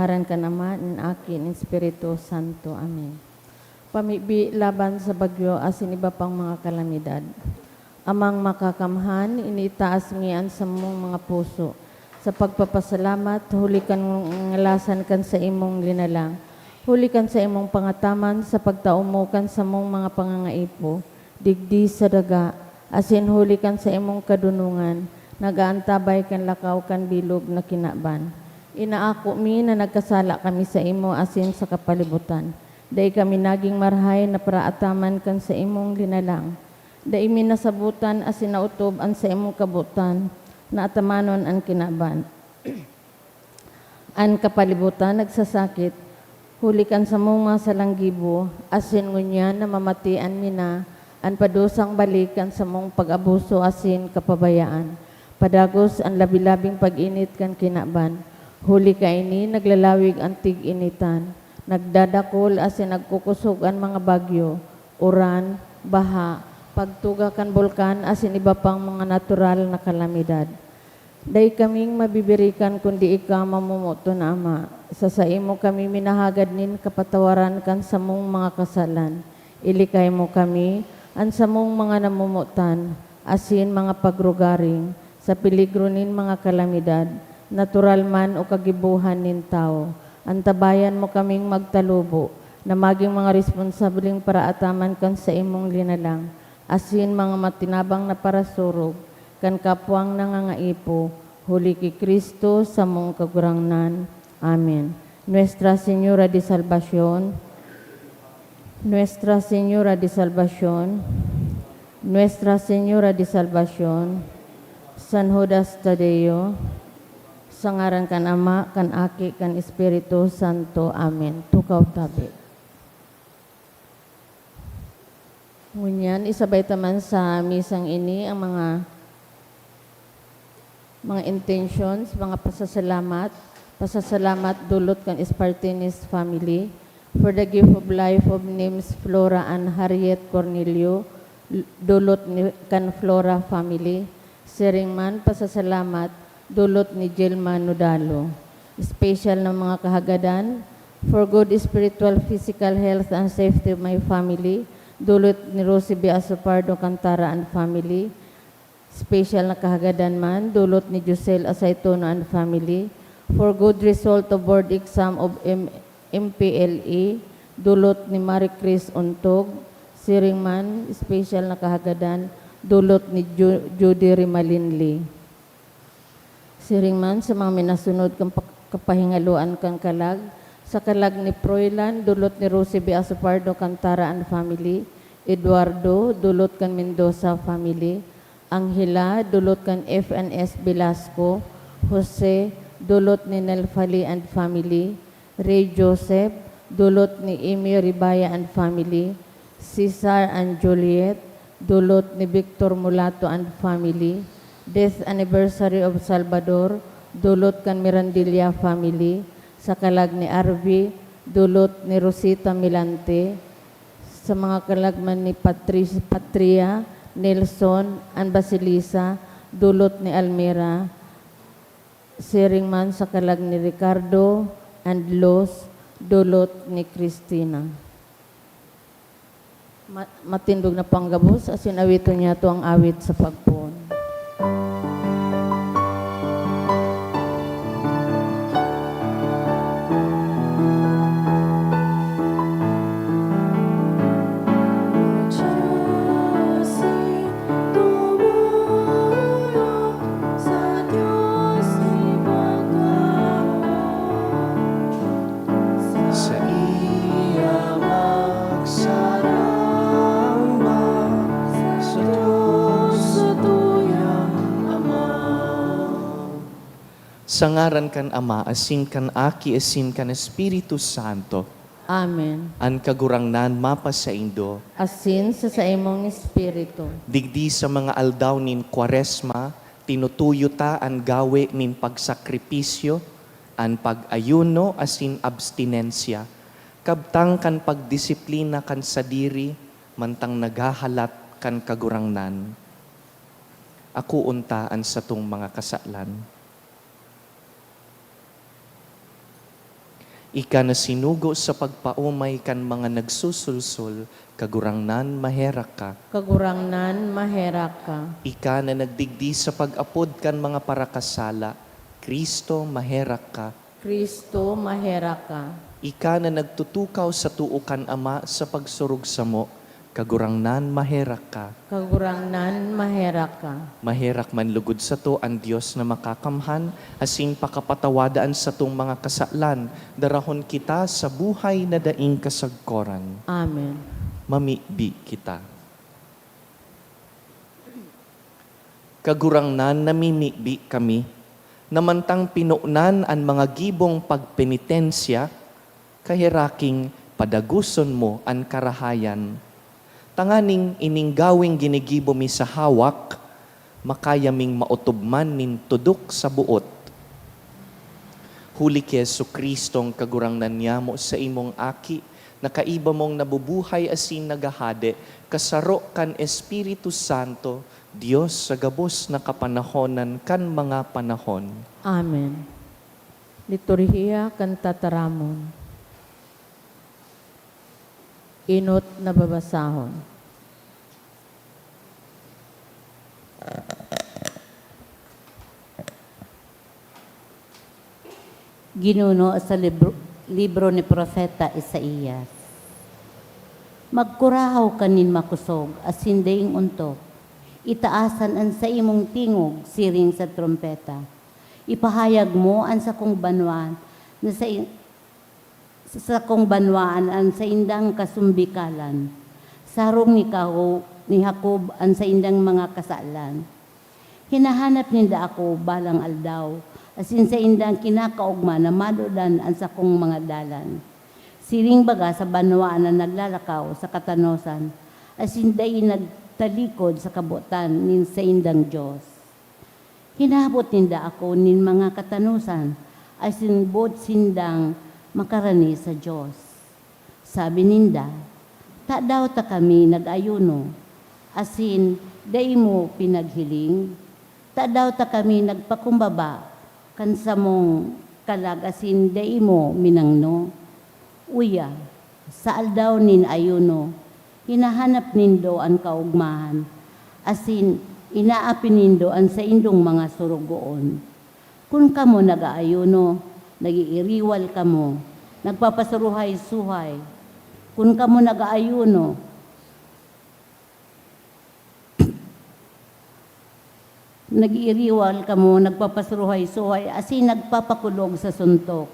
ngaran ka naman, in akin, Espiritu Santo. Amen. Pamibi laban sa bagyo asin iba pang mga kalamidad. Amang makakamhan, initaas ngiyan sa mong mga puso. Sa pagpapasalamat, huli kan ngalasan kan sa imong linalang. Huli kan sa imong pangataman, sa pagtaumokan sa mong mga pangangaipo. Digdi sa daga, asin huli kan sa imong kadunungan. Nagaantabay kan lakaw kan bilog na kinaban. Inaako mi na nagkasala kami sa imo asin sa kapalibutan. Dahil kami naging marhay na paraataman kan sa imong linalang. Dahil minasabutan asin nautob an sa imong kabutan na atamanon an kinaban. An kapalibutan nagsasakit, hulikan sa mong mga salanggibo, asin ngunya na mamatian mina, an padusang balikan sa mong pag-abuso asin kapabayaan. Padagos ang labilabing pag-init kan kinaban. Huli ka ini, naglalawig ang tig-initan. Nagdadakol asin nagkukusog ang mga bagyo, uran, baha, pagtuga kan bulkan asin iba pang mga natural na kalamidad. Day kaming mabibirikan kundi ikaw mamumuto na Ama. Sa imo kami minahagad nin kapatawaran kan sa mong mga kasalan. Ilikay mo kami an sa mong mga namumutan asin mga pagrugaring sa peligro nin mga kalamidad, natural man o kagibuhan nin tao. Antabayan mo kaming magtalubo na maging mga responsableng paraataman kan sa imong linalang. Asin mga matinabang na parasurog, kan kapwang nangangaipo, huli ki Kristo sa mong kagurangnan. Amen. Nuestra Señora de Salvación, Nuestra Señora de Salvación, Nuestra Señora de Salvación, San Judas Tadeo, sa ngaran kan Ama, kan Aki, kan Espiritu Santo. Amen. Tukaw tabi. Ngunyan, isabay taman sa misang ini ang mga intentions, mga pasasalamat dulot kan Espartinis family for the gift of life of names Flora and Harriet Cornelio, dulot ni kan Flora family. Siringman, pasasalamat dulot ni Jelma Nudalo. Special na mga kahagadan for good spiritual, physical health and safety of my family, dulot ni Rosie B. Asopardo Cantara and family. Special na kahagadan man, dulot ni Josel Asaytono and family. For good result of board exam of MPLE, dulot ni Marie Chris Untog. Siring man, special na kahagadan, dulot ni Judy Rimalinli. Siring man, sa mga minasunod kang kapahingaluan kang kalag, sa kalag ni Proylan, dulot ni Rosie B. Asopardo Cantara and family. Eduardo, dulot kan Mendoza family. Angela, dulot kan FNS Velasco. Jose, dulot ni Nelfali and family. Ray Joseph, dulot ni Amy Ribaya and family. Cesar and Juliet, dulot ni Victor Mulato and family. Death anniversary of Salvador, dulot kan Mirandilla family. Sa kalag ni Arvi, dulot ni Rosita Milante. Sa mga kalagman ni Patria, Nelson, and Basilisa, dulot ni Almira. Siring man sa kalag ni Ricardo and Los, dulot ni Cristina. Matindog na panggabos, asin awito niya to ang awit sa pagpuon. Sa ngaran kan Ama, asin kan Aki, asin kan Espiritu Santo. Amen. An kagurangnan mapa sa Indo. Asin sa imong espiritu. Digdi sa mga aldaw nin Kwaresma, tinutuyo ta an gawe nin pagsakripisyo, an pag-ayuno asin abstinensya. Kabtang kan pagdisiplina kan sadiri, mantang naghahalat kan kagurangnan. Ako unta an satong mga kasalan. Ika na sinugo sa pagpaumay kan mga nagsusulsol, kagurangnan maherak ka. kagurangnan maherak ka. Ika na nagdigdi sa pag-apod kan mga parakasala, Kristo maherak ka. Kristo maherak ka. Ika na nagtutukaw sa tuukan Ama sa pagsurog sa mo, kagurangnan maherak ka. Kagurangnan maherak ka. Maherak man lugod sa to ang Dios na makakamhan, asing pakapatawadaan sa tong mga kasalan, darahon kita sa buhay na daing kasagkoran. Amen. Mamibi kita. Kagurangnan namimibi kami, namantang pinuunan ang mga gibong pagpenitensya, kahiraking padaguson mo ang karahayan. Tanganing ininggawing ginigibo mi sa hawak, makayaming mautubman nin tudok sa buot. Huli ki Jesucristong kagurangnan niya mo sa imong aki, nakaiba mong nabubuhay asin nagahade, kasaro kan Espiritu Santo, Diyos sa gabos na kapanahonan kan mga panahon. Amen. Liturhiya kan tataramon. Inot na babasahon. Ginuno sa libro ni Propeta Isaías. Magkurahaw kanin makusog, asin daing untok. Itaasan an sa imong tingog, siring sa trompeta. Ipahayag mo an sa kong banwan, na sa kong banwaan an sa indang kasumbikalan. Sarong ni Jacob an sa indang mga kasalan. Hinahanap ninda ako balang aldaw, asin sa indang kinakaugma na madudan ang sa kong mga dalan. Siring baga sa banwaan na naglalakaw sa katanosan, asin day nagtalikod sa kabutan nin sa indang Diyos. Hinabot ninda ako nin mga katanusan, asin bot sindang makarani sa Diyos. Sabi ninda, ta daw ta kami nag-ayuno, asin day mo pinaghiling, ta daw ta kami nagpakumbaba, kansa mong kalag asin day mo minangno. Uya, sa aldaw nin ayuno, hinahanap nindo ang kaugmahan, asin inaapin nindo ang sa indong mga surugoon. Kung kamo nag-aayuno, nagiiriwal kamo, nagpapasuruhay-suhay. Kung kamo nag-aayuno, nagiiriwal kamo, nagpapasuruhay-suhay, asin nagpapakulog sa suntok.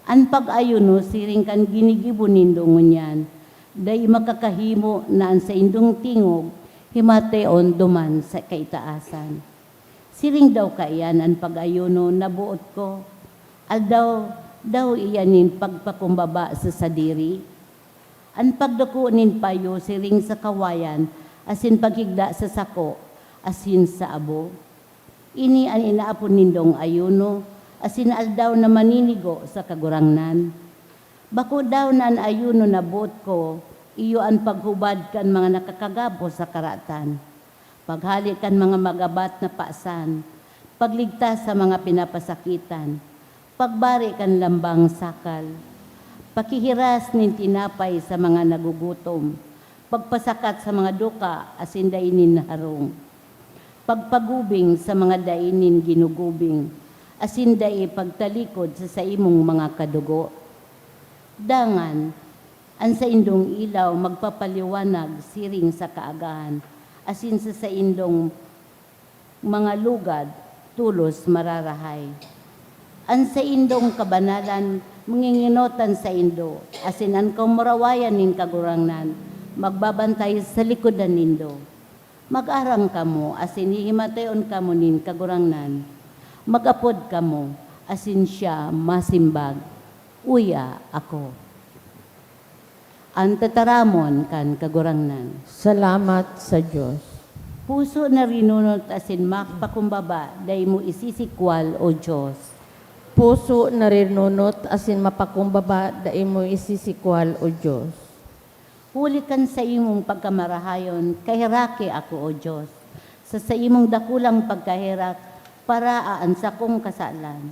Ang pag-ayuno, siring kan ginigibo nindo ngunyan, day makakahimo na ang sa indong tingog, himateon duman sa kaitaasan. Siring daw kaiyan ang pag-ayuno na buot ko, daw iyanin pagpakumbaba sa sadiri. Ang pagdakunin payo siring sa kawayan, asin paghigda sa sako, asin sa abo. Ini ang inaapon nindong ayuno, asin aldaw na maninigo sa kagurangnan. Bako daw na ang ayuno na buot ko, iyo ang paghubad kan mga nakakagapo sa karatan. Paghali kan mga magabat na paasan, pagligtas sa mga pinapasakitan, pagbari kan lambang sakal, pakihiras nin tinapay sa mga nagugutom, pagpasakat sa mga duka asin dainin harong, pagpagubing sa mga dainin ginugubing, asin dai pagtalikod sa imong mga kadugo. Dangan, ang sa indong ilaw magpapaliwanag siring sa kaagahan, asin sa indong mga lugad tulos mararahay. Ang sa indong kabanalan, manginginotan sa indo, asin ang kamurawayan nin kagurangnan, magbabantay sa likodan nindo. Mag-arang kamo, asin ihimatayon kamo nin kagurangnan. Mag-apod kamo, asin siya masimbag. Uya ako. Ang tataramon kan kagurangnan. Salamat sa Diyos. Puso na rinunot asin makpakumbaba, day mo isisikwal o Diyos. Puso na rinunot asin mapakumbaba dai mo isisikwal o Diyos. Hulikan sa imong pagkamarahayon, kahiraki ako o Diyos. Sa imong dakulang pagkahirak, paraan sa kong kasalan.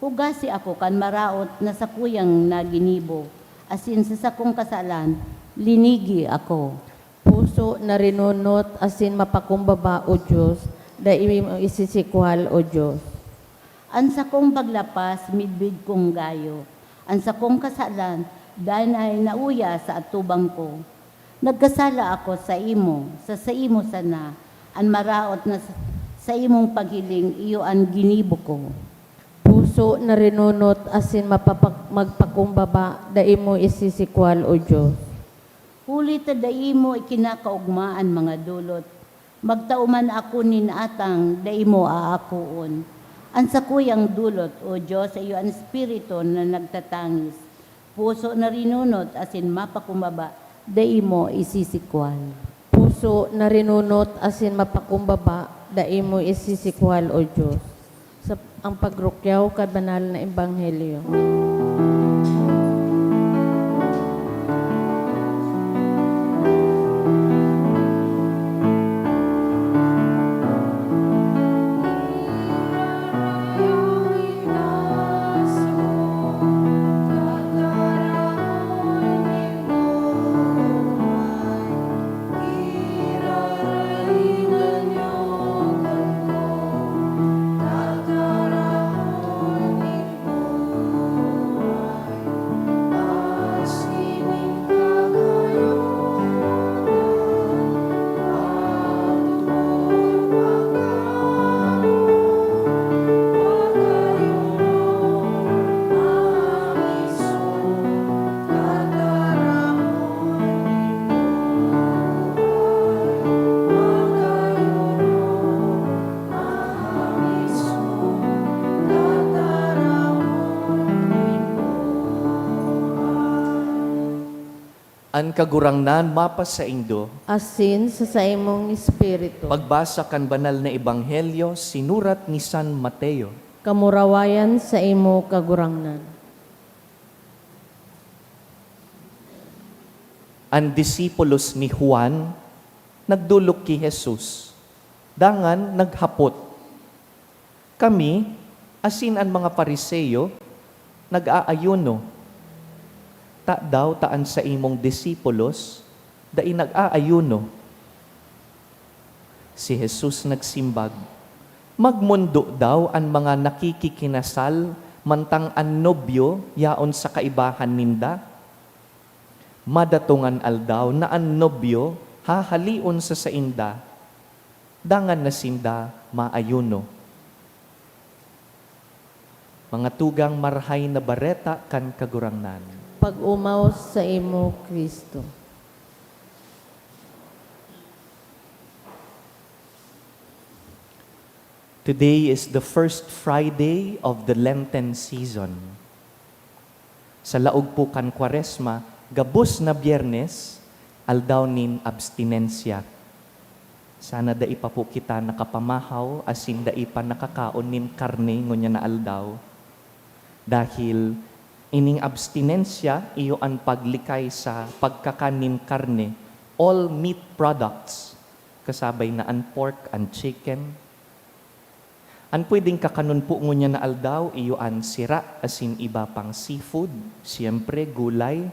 Hugasi ako kan maraot na sa kuyang naginibo, asin sa sakong kasalan, linigi ako. Puso na rinunot asin mapakumbaba o Diyos, da imo isisikwal o Diyos. An sakong paglapas, midbid kong gayo. An sakong kasalan, dahil ay nauya sa atubang ko. Nagkasala ako sa imo sana, an maraot na sa imong paghiling, iyo ang ginibo ko. Puso na rinunot asin magpakumbaba, da imo isisikwal o Diyos. Huli tadai mo ikinakaugmaan mga dulot. Magtauman ako nin atang dai mo aakuon. Ang sakuyang dulot, O Diyos, iyo ang espiritu na nagtatangis. Puso na rinunot asin mapakumbaba, dai mo isisikwal. Puso na rinunot asin mapakumbaba, da imo isisikwal o Diyos. Sa ang pagrukyaw kad banal na ebanghelyo. An kagurangnan mapas sa Indo, Asin sa imong espiritu. pagbasa kan banal na ebanghelyo sinurat ni San Mateo. Kamurawayan sa imo kagurangnan. Ang disipulos ni Juan nagdulok ki Jesus. Dangan naghapot. Kami, asin ang mga Pariseyo, nag-aayuno. Ta daw taan sa imong disipulos, dai nag-aayuno. Si Jesus nagsimbag, magmundo daw ang mga nakikikinasal, mantang ang nobyo, yaon sa kaibahan ninda. Madatungan aldaw na ang nobyo, hahalion sa sainda, dangan na sinda maayuno. Mga tugang marhay na bareta kan kagurangnan. Pag-umaw sa imo Kristo. Today is the first Friday of the Lenten season. Sa laog po kan Kwaresma, gabos na Biyernes, aldaw nin abstinensya. Sana dai pa po kita nakapamahaw, asin dai pa nakakaon nin karne ngunya na aldaw. Dahil ining abstinensya, iyo ang paglikay sa pagkakanin karne, all meat products, kasabay na ang pork, ang chicken. Ang pwedeng kakanon po ngunya na aldaw, iyo ang sira, asin iba pang seafood, siyempre gulay.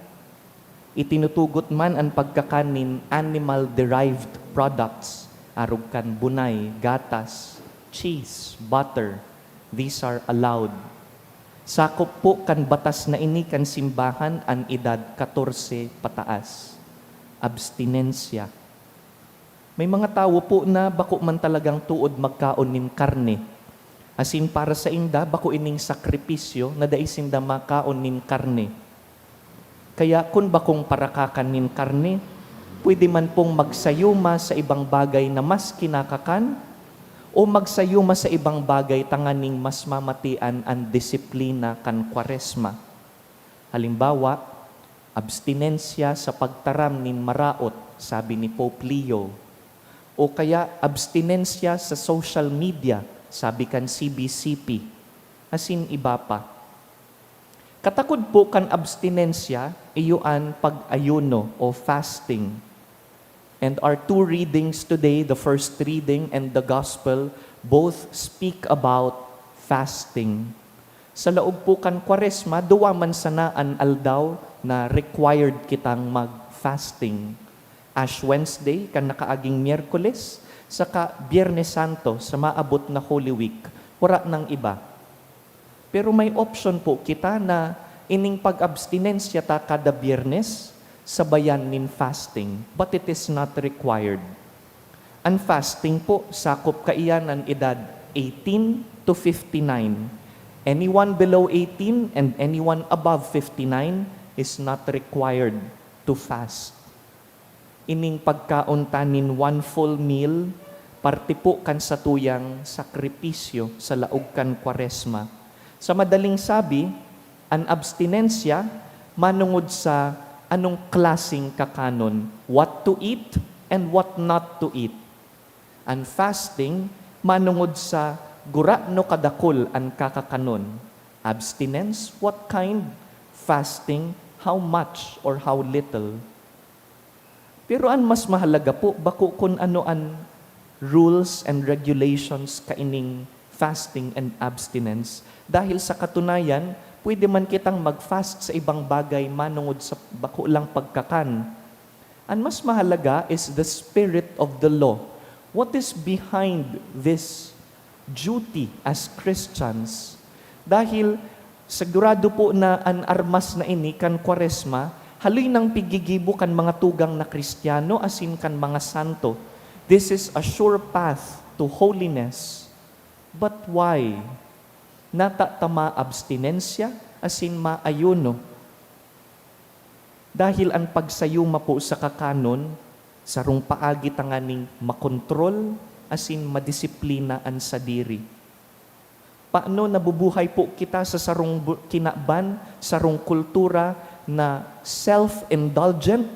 Itinutugot man ang pagkakanin animal-derived products, arog kan bunay, gatas, cheese, butter. These are allowed. Sakop po kan batas na ini kan simbahan ang edad 14 pataas. Abstinensya. May mga tao po na bako man talagang tuod magkaon nin karne. Asin para sa inda, bako ining sakripisyo na dai sinda makaon nin karne. Kaya kung bakong parakakan nin karne, pwede man pong magsayuma sa ibang bagay na mas kinakakan o magsayuma sa ibang bagay tanganing mas mamatian ang disiplina kan Kwaresma. Halimbawa, abstinensya sa pagtaram nin maraot, sabi ni Pope Leo. O kaya abstinensya sa social media, sabi kan CBCP. Asin iba pa. Katakod po kan abstinensya, iyuan pag-ayuno o fasting. And our two readings today, the first reading and the gospel, both speak about fasting. Sa laog po kan Kwaresma, duwa man sanaan aldaw na required kitang mag-fasting. Ash Wednesday, kan nakaaging Miyerkules, saka Biyernes Santo sa maabot na Holy Week. Wala ng iba. Pero may option po kita na ining pag-abstinensya ta kada Biyernes, sabayan nin fasting. But it is not required. Ang fasting po, sakop kaiyan ang edad 18 to 59. Anyone below 18 and anyone above 59 is not required to fast. Ining pagkauntanin one full meal, parte po kan sa tuyang sakripisyo sa laog kan Kwaresma. Sa madaling sabi, ang abstinensya manungod sa anong klasing kakanon, what to eat and what not to eat. Ang fasting manungod sa gura no kadakol ang kakakanon. Abstinence, what kind? Fasting, how much or how little? Pero ang mas mahalaga po, bako kung ano ang rules and regulations kaining fasting and abstinence. Dahil sa katunayan, pwede man kitang mag-fast sa ibang bagay manungod sa bako lang pagkakan. Ang mas mahalaga is the spirit of the law. What is behind this duty as Christians? Dahil sigurado po na ang armas na ini kan Kwaresma, haloy ng pigigibo kan mga tugang na Kristiyano asin kan mga santo. This is a sure path to holiness. But why? Natatama abstinensya asin maayuno. Dahil ang pagsayuma po sa kakanon, sarong paagi tanganing makontrol asin madisiplina ang sadiri. Paano nabubuhay po kita sa sarong kinaban, sarong kultura na self-indulgent,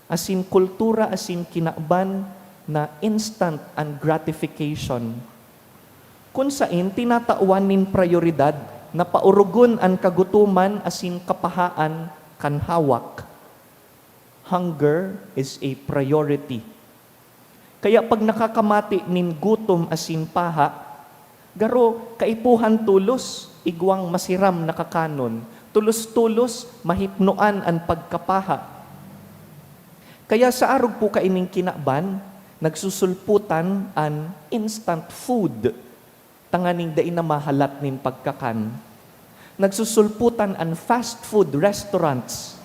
asin kultura, asin kinaban na instant and gratification. Kung saan tinatawan nin prioridad na paurugon ang kagutuman asin kapahaan kan hawak. Hunger is a priority. Kaya pag nakakamati nin gutom asin paha, garo kaipuhan tulos, igwang masiram na kakanon, tulos-tulos mahipnoan ang pagkapaha. Kaya sa arog po kaining kinaban, nagsusulputan an instant food, tanganing dain na mahalat nin pagkakan. Nagsusulputan an fast food restaurants,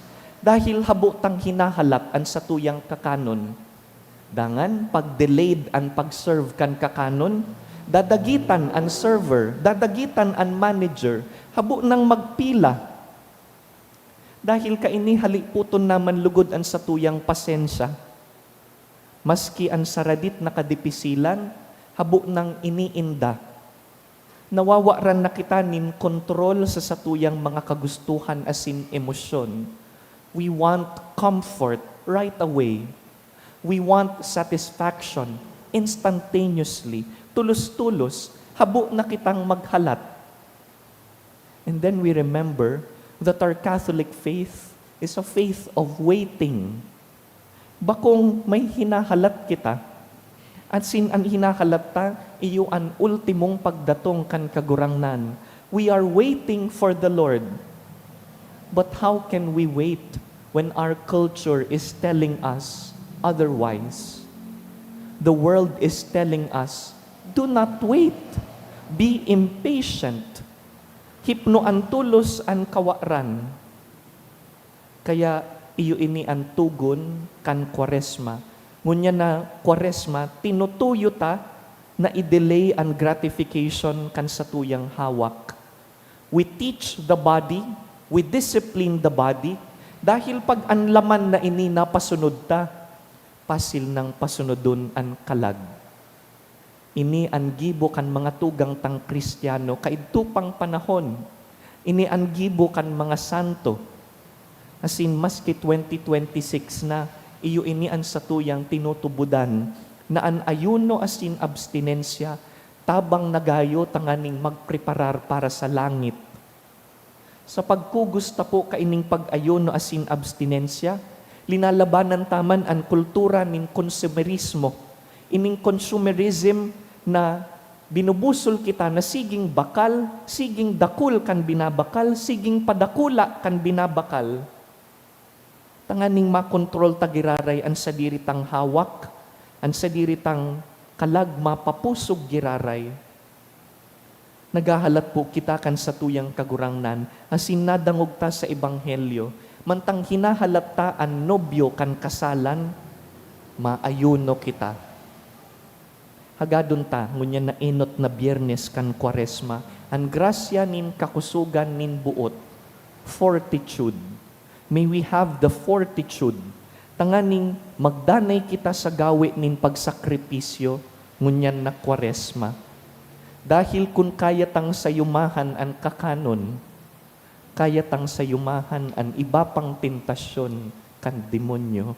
dahil habutang hinahalap an satuyang kakanon. Dangan, pag-delayed ang pag-serve kan kakanon, dadagitan ang server, dadagitan ang manager, habo nang magpila. Dahil kaini haliputon naman lugod ang satuyang pasensya. Maski ang saradit na kadipisilan, habo nang iniinda. Nawawaran na kita nin kontrol sa satuyang mga kagustuhan asin emosyon. We want comfort right away. We want satisfaction instantaneously, tulos-tulos, habo na kitang maghalat. And then we remember that our Catholic faith is a faith of waiting. Bakong may hinahalat kita, at sin ang hinahalat ta, iyo ang ultimong pagdatong kan kagurangnan. We are waiting for the Lord. But how can we wait when our culture is telling us otherwise? The world is telling us, do not wait. Be impatient. Hipno ang tulos ang kawaran. Kaya iyo ini ang tugon kan Kwaresma. Ngunya na Kwaresma, tinutuyo ta na i-delay ang gratification kan satuyang hawak. We teach the body, we discipline the body, dahil pag ang laman na ini napasunod ta, pasil ng pasunodon ang kalag. Ini ang gibo kan mga tugang tang Kristiyano kaidtupang panahon. Ini ang gibo kan mga santo. Asin maski 2026 na, iyo ini ang satuyang tinutubudan na ang ayuno asin abstinensya tabang nagayo tanganing magpreparar para sa langit. Sa pagkugusta po kaining pag-ayuno asin abstinensya, linalabanan taman ang kultura nin konsumerismo, ining consumerism na binubusol kita na siging bakal, siging dakul kan binabakal, siging padakula kan binabakal. Tanganing makontrol tagiraray ang sadiritang hawak, ang sadiritang kalag mapapusog giraray. Nagahalat po kita kan sa tuyang kagurangnan, asin nadangog ta sa ebanghelyo, mantang hinahalat ta ang nobyo kan kasalan, maayuno kita. Hagadon ta, ngunya na inot na Biyernes kan Kwaresma, ang grasya nin kakusugan nin buot, fortitude. May we have the fortitude, tanganing magdanay kita sa gawi nin pagsakripisyo, ngunyan na Kwaresma. Dahil kung kayatang sayumahan ang kakanon, kayatang sayumahan ang iba pang tentasyon kan demonyo.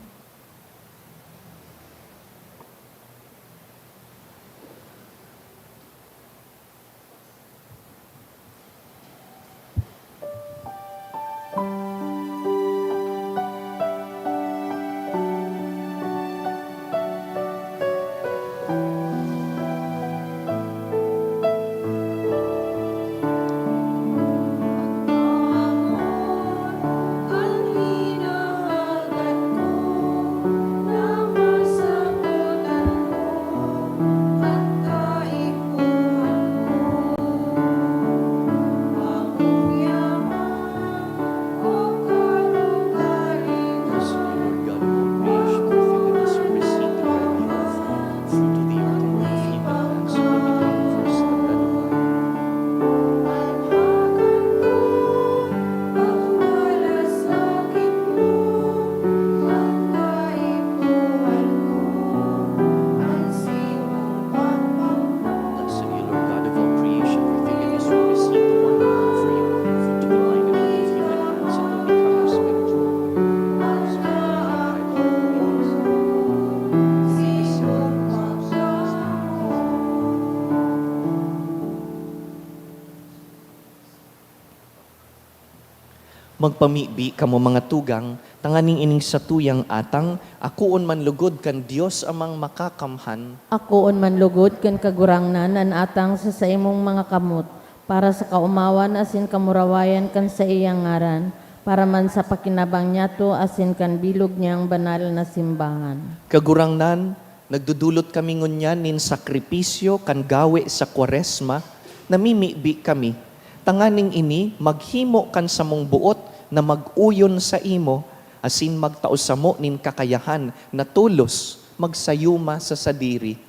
Magpamibi kamo mga tugang, tanganing ining sa tuyang atang, akuon man lugod kan Dios amang makakamhan, Akoon man lugod ken kagurangnan an atang sa imong mga kamot, para sa kaumawan asin kamurawayan kan sa iyang ngaran, para man sa pakinabang niyato asin kan bilog niyang banal na simbahan. kagurangnan, nagdudulot kami ngunyan nin sakripisyo kan gawe sa Kwaresma, namimibi kami. Tanganing ini, maghimo kan sa mong buot na mag-uyon sa imo, asin magtausamo nin kakayahan na tulos magsayuma sa sadiri.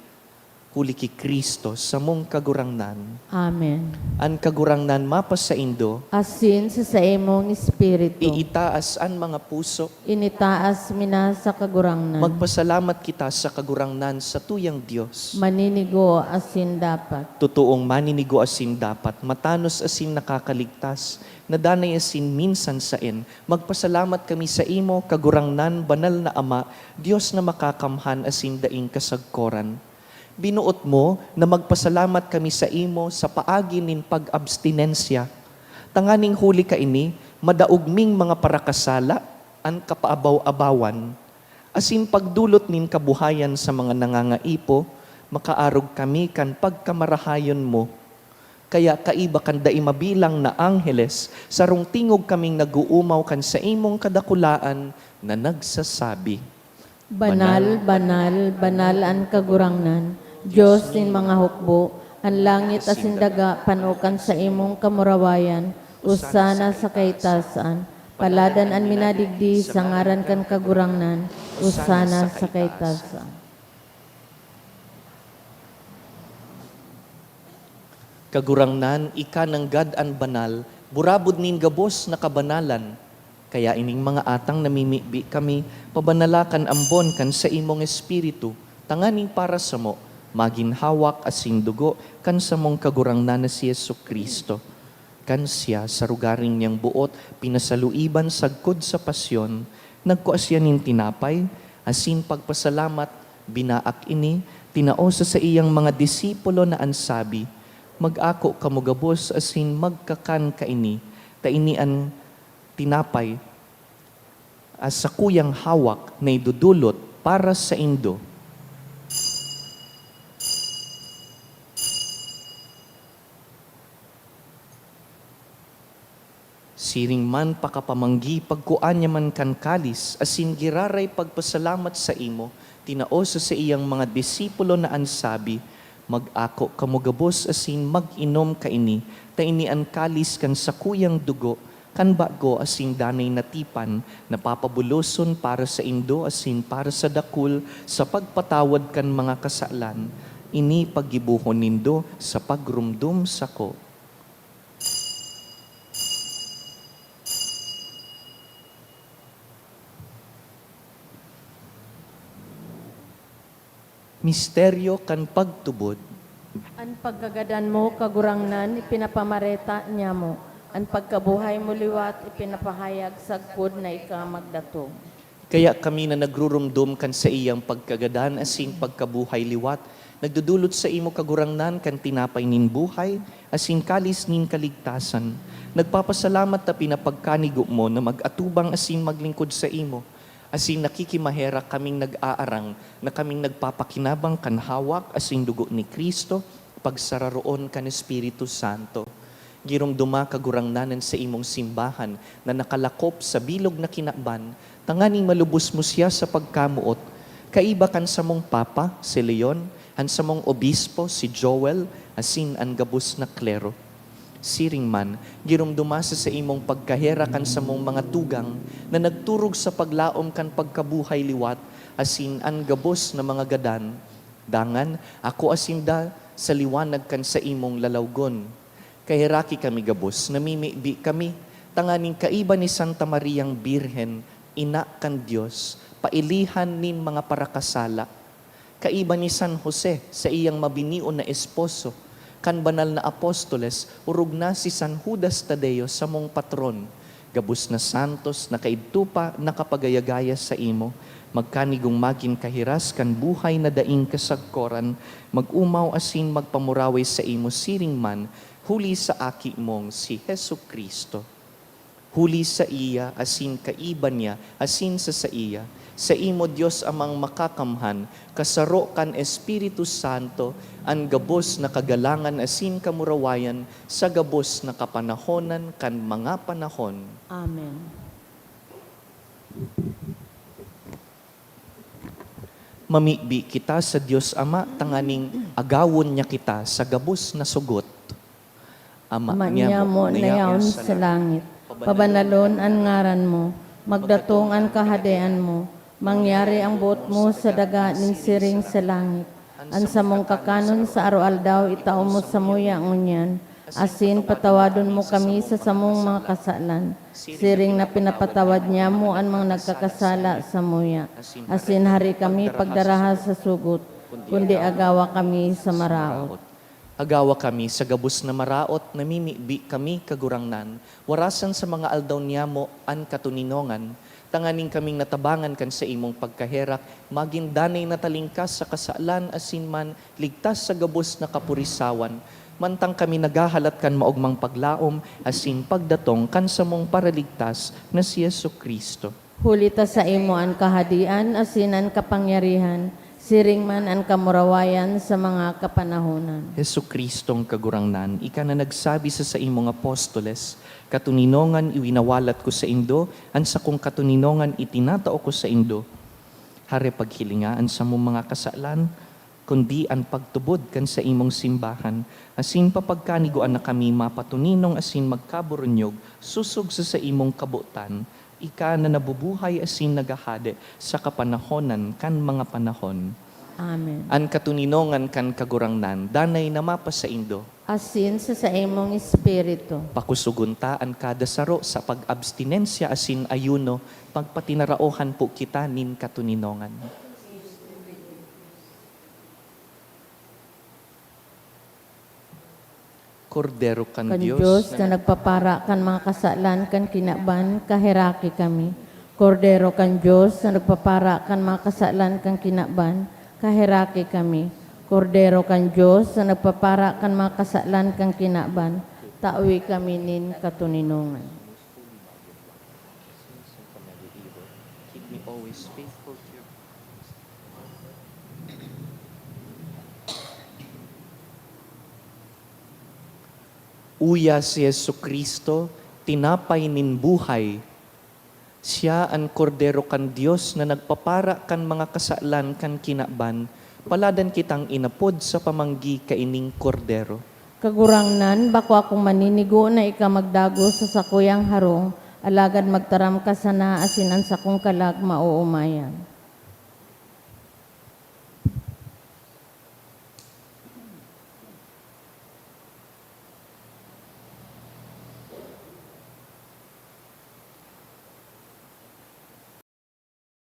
Huli ki Kristo sa mong kagurangnan. Amen. An kagurangnan mapas sa indo, Asin sa imong espiritu, iitaas an mga puso. initaas mina sa kagurangnan, Magpasalamat kita sa kagurangnan sa tuyang Diyos. maninigo asin dapat. Totoong maninigo asin dapat, matanos asin nakakaligtas, nadanay asin minsan sain. Magpasalamat kami sa imo, kagurangnan, banal na Ama, Diyos na makakamhan asin daing kasagkoran. Binuot mo na magpasalamat kami sa imo sa paagi nin pag-abstinensya. Tanganing huli ka ini, madaugming mga parakasala, an kapaabaw-abawan. Asin pagdulot nin kabuhayan sa mga nangangaipo, makaarog kami kan pagkamarahayon mo. Kaya kaiba kan dai mabilang na angheles, sarong tingog kaming naguumaw kan sa imong kadakulaan na nagsasabi, Banal, banal, banal an kagurangnan, Diyos nin mga hukbo, ang langit asin daga panukan sa imong kamurawayan, usana sa kaitasan, paladan an minadigdi sa ngaran kan kagurangnan, usana sa kaitasan. kagurangnan, ika ng gad-an banal, burabod nin gabos na kabanalan. Kaya ining mga atang namimibi kami, pabanalakan ambon kan sa imong espiritu, tanganing para sa mo, maginhawak asin dugo, kan sa mong kagurangnan na si Yesu Kristo. Kan siya sa rugaring niyang buot, pinasaluiban sagkod sa pasyon, nagkuasya nin tinapay, asin pagpasalamat, binaak ini, tinaosa sa iyang mga disipulo na ansabi, mag-ako kamugabos asin magkakan kaini, taini an tinapay as sa kuyang hawak na idudulot para sa indo. Siring man pakapamanggi pagkuan niya man kan kalis, asin giraray pagpasalamat sa imo, tinaosa sa iyang mga disipulo na ansabi, mag-ako kamugabos asin mag-inom kaini, taini an kalis kan sakuyang dugo, kan bago asin danay natipan, napapabuloson para sa indo asin para sa dakul, sa pagpatawad kan mga kasalan, ini paggibuhon nindo sa pagrumdum sako. Misteryo kan pagtubod. Ang paggagadan mo, kagurangnan, ipinapamareta niya mo. Ang pagkabuhay mo liwat, ipinapahayag sagpod na ikamagdato. Kaya kami na nagrurumdum kan sa iyang pagkagadan asin pagkabuhay liwat, nagdudulot sa imo kagurangnan kan tinapay nin buhay, asin kalis nin kaligtasan. Nagpapasalamat na pinapagkanigo mo na mag-atubang asin maglingkod sa imo. Asin nakikimahera kaming nag-aarang na kaming nagpapakinabang kan hawak asin dugo ni Kristo, pagsararoon kan Espiritu Santo. Girong duma kagurangnanan sa imong simbahan na nakalakop sa bilog na kinaban, tanganing malubos mo siya sa pagkamuot. Kaiba kan sa mong Papa, si Leon, han sa mong Obispo, si Joel, asin ang gabos na klero. Siring man, girom dumasa sa imong pagkahera kan sa mong mga tugang na nagturog sa paglaom kan pagkabuhay liwat, asin ang gabos na mga gadan. Dangan, ako asinda sa liwanag kan sa imong lalawgon. Kahiraki kami gabos, namimibi kami, tanganing kaiba ni Santa Mariang Birhen, ina kan Diyos, pailihan nin mga parakasala. Kaiba ni San Jose sa iyang mabinion na esposo, kan banal na apostoles, urog na si San Judas Tadeo sa mong patron. Gabus na santos, nakaidtupa, nakapagayagaya sa imo, magkanigong magin kahiras, kan buhay na daing kasagkoran, mag-umaw asin magpamuraway sa imo siring man, huli sa aki mong si Hesu Kristo. Huli sa iya, asin kaiba niya, asin sa iya, sa imo Diyos amang makakamhan, kasaro kan Espiritu Santo, ang gabos na kagalangan asin kamurawayan, sa gabos na kapanahonan kan mga panahon. Amen. Mamibi kita sa Diyos Ama, tanganing agawon niya kita sa gabos na sugot. Ama niya mo nayaon sa langit, pabanalon ang ngaran mo, magdatong ang kahadean mo, mangyari ang buot mo sa daga nin siring sa langit. Ang sa mong kakanon sa araw-aldaw, itao mo sa muya ngunyan. Asin patawadon mo kami sa samong mga kasalan. Siring na pinapatawad niya mo ang mga nagkakasala sa muya. Asin hari kami pagdaraha sa sugot, kundi agawa kami sa maraot. Agawa kami sa gabos na maraot, namimibi kami kagurangnan, warasan sa mga aldaw niya mo an katuninongan, tanganing kaming natabangan kan sa imong pagkaherak, maging danay na talingkas sa kasalan asin man, ligtas sa gabos na kapurisawan, mantang kami nagahalat kan maugmang paglaom, asin pagdatong kan sa mong paraligtas na si Yesu Kristo. Hulita sa imo ang kahadian, asin ang kapangyarihan, siring man ang kamurawayan sa mga kapanahonan. Yesu Kristong kagurangnan, ika na nagsabi sa imong apostoles, katuninongan iwinawalat ko sa indo, an sa kong katuninongan itinatao ko sa indo. Hare paghilingaan sa mong mga kasalan, kundi ang pagtubod kan sa imong simbahan, asin papagkaniguan na kami mapatuninong asin magkaburunyog, susog sa imong kabutan, ika na nabubuhay asin nagahade sa kapanahonan kan mga panahon. Amen. An katuninongan kan kagurangnan, danay na mapa sa indo, Asin sa imong espiritu. pakusugunta ang kada saro sa pag-abstinensya asin ayuno, pagpatinaraohan po kita nin katuninongan. Kordero kan Kan Diyos Diyos na nagpapara kan mga kasalan kan kinaban, kahiraki kami. Kordero kan Diyos na nagpapara kan mga kasalan kan kinaban, kahiraki kami. Kordero kan Diyos na nagpapara kan mga kasalan kan kinaban, tawi kami nin katuninongan. Keep me always faithful to you. Uya si Yesu Kristo, tinapay nin buhay. Siya an kordero kan Dios na nagpapara kan mga kasalan kan kinaban, paladan kitang inapod sa pamanggi kaining kordero. Kagurangnan, bako akong maninigo na ika magdago sa sakuyang harong, alagad magtaram ka sana asinan sa kong kalag mauumayan.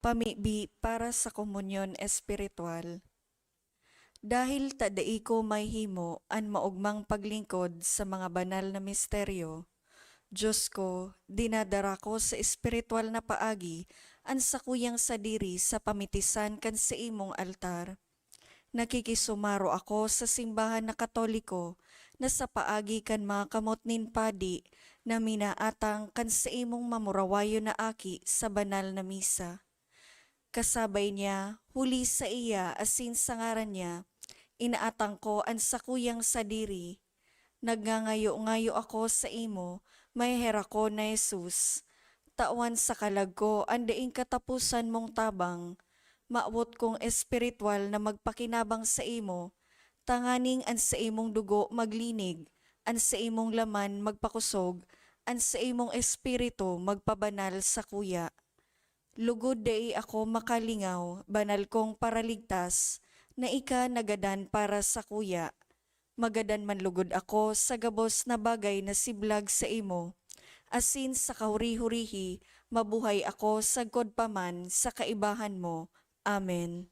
Pamibi para sa komunyon espiritual. Dahil tadai ko may himo an maugmang paglingkod sa mga banal na misteryo, Diyos ko, dinadara ko sa espiritual na paagi an sakuyang sadiri sa pamitisan kan sa imong altar. Nakikisumaro ako sa simbahan na Katoliko na sa paagi kan mga kamot nin padi na minaatang kan sa imong mamurawayo na aki sa banal na misa. Kasabay niya, huli sa iya asin sa ngaran niya, inaatang ko ang sakuyang sadiri. Nagngangayo-ngayo ako sa imo, may hera ko na Jesus. Tawan sa kalag ko, andaing katapusan mong tabang. Maawot kong espiritual na magpakinabang sa imo, tanganing an sa imong dugo maglinig, an sa imong laman magpakusog, an sa imong espiritu magpabanal sa kuya. Lugod dai ako makalingaw, banal kong paraligtas, na ika nagadan para sa kuya. Magadan man lugod ako sa gabos na bagay na siblag sa imo. Asin sa kahuri-hurihi, mabuhay ako sa godpaman sa kaibahan mo. Amen.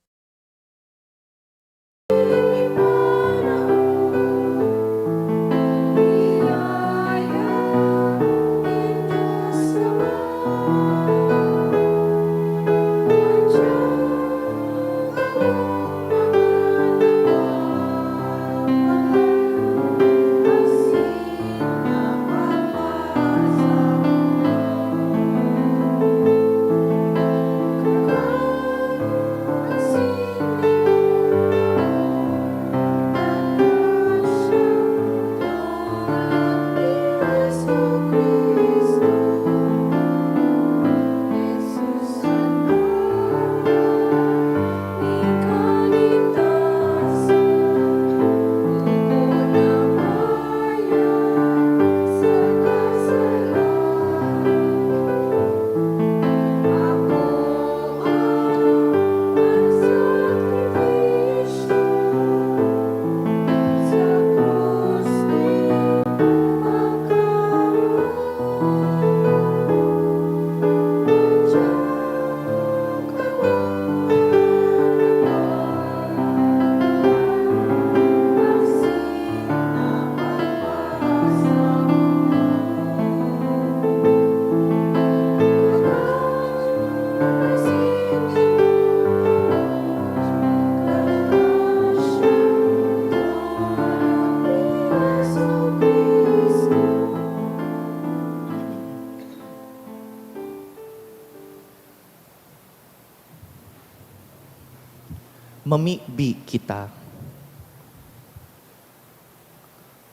Mamibi kita.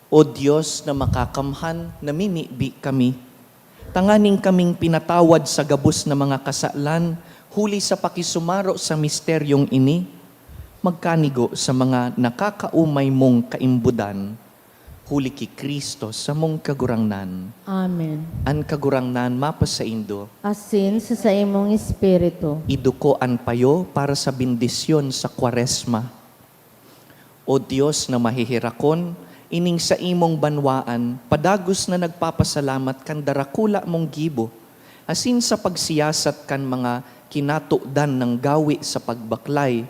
O Diyos na makakamhan, namimibi kami. Tanganing kaming pinatawad sa gabos na mga kasalan, huli sa pakisumaro sa misteryong ini, magkanigo sa mga nakakaumay mong kaimbudan, huli ki Kristo sa mong kagurangnan. Amen. An kagurangnan mapasaindo, Asin sa imong espiritu. iduko an payo para sa bendisyon sa Kwaresma. O Diyos na mahihirakon, ining sa imong banwaan, padagos na nagpapasalamat kan darakula mong gibo, asin sa pagsiyasat kan mga kinatudan ng gawi sa pagbaklay,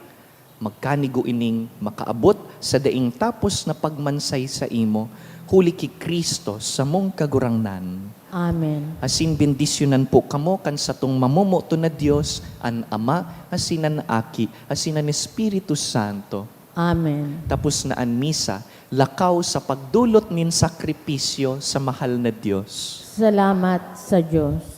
magkanigo ining makaabot sa daing tapos na pagmansay sa imo, huli ki Kristo sa mong kagurangnan. Amen. Asin bendisyonan po kamo kan sa tong mamumoto na Dios, an Ama, asin an Aki, asin an Espiritu Santo. Amen. Tapos na an misa, lakaw sa pagdulot nin sakripisyo sa mahal na Diyos. Salamat sa Diyos.